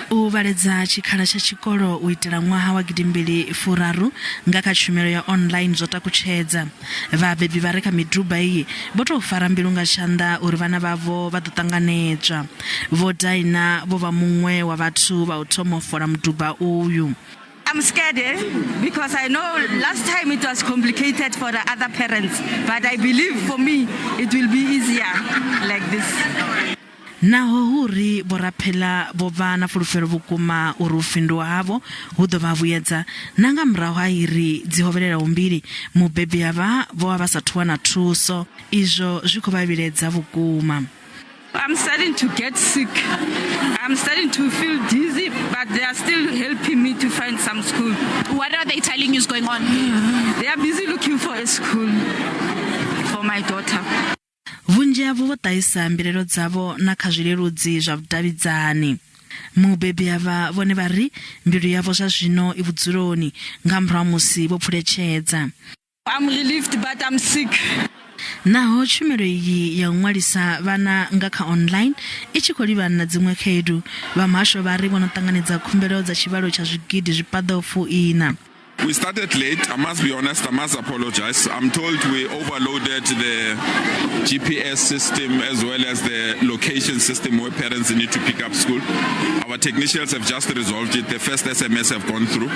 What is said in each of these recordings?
U vhaledza tshikhala tsha zwikolo u itela ṅwaha wa 2024 nga kha tshumelo ya online zwo takutshedza. Vhabebi vha re kha miduba iyi vho tou fara mbilu nga tshanḓa uri vhana vhavho vha ḓo ṱanganedzwa. Vho Daina vho vha muṅwe wa vhathu vha u thoma u fola muduba uyu. I'm scared because I know last time it was complicated for the other parents, but I believe for me it will be easier like this. Naho huri boraphela bo vana fulufhelo vhukuma uri u fhinduwa havho hu ḓo vha vhuyedza nanga murahu ha iri dzi hovelela mbili mubebi ava vho vha sa thuwana thuso izwo zwi khou vha vhiledza vhukuma. I'm starting to get sick. I'm starting to feel dizzy, but they are still helping me to find some school. What are they telling you is going on? They are busy looking for a school for my daughter. Vhunzhi havho vho ṱahisa mbilelo dzavho na kha zwileludzi zwa vhudavhidzani. Mubebi ava vhone vha ri mbilu yavho zwa zwino i vhudzuloni nga murahu musi vho phuletshedza. I'm relieved, but I'm sick. Naho tshumelo iyi ya nwalisa vhana nga kha online i tshi khou livhana na dziṅwe khaedu, vha muhasho vha ri vho no ṱanganedza khumbelo dza tshivhalo tsha zwigidi zwipaḓaho 4. We started late, I must be honest, I must apologize. I'm told we overloaded the GPS system as well as the location system where parents need to pick up school. Our technicians have just resolved it. The first SMS have gone through.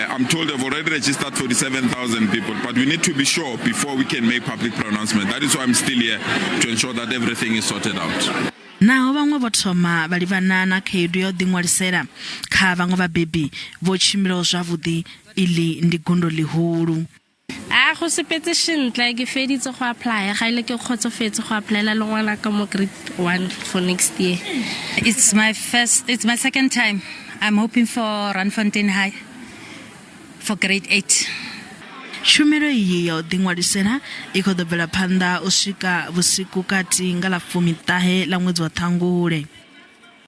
I'm told they've already registered 47,000 people, but we need to be sure before we can make public pronouncement. That is why I'm still here, to ensure that everything is sorted out. Naho vhaṅwe vho thoma vha livhana na khaedu ya u ḓiṅwalisela kha vhaṅwe vhabebi vho tshimbilaho zwavhuḓi iḽi ndi gundo ḽihulu. Go sepetse shintle ke feditse go apply ga ile ke kgotsofetse go applyela le ngwana ka mo grade 1 for next year. It's my second time. I'm hoping for Randfontein High for grade 8. Tshumelo iyi ya u ḓiṅwalisela i khou ḓo bvela phanḓa u swika vhusiku kati nga ḽa 19 ḽa ṅwedzi wa Ṱhangule.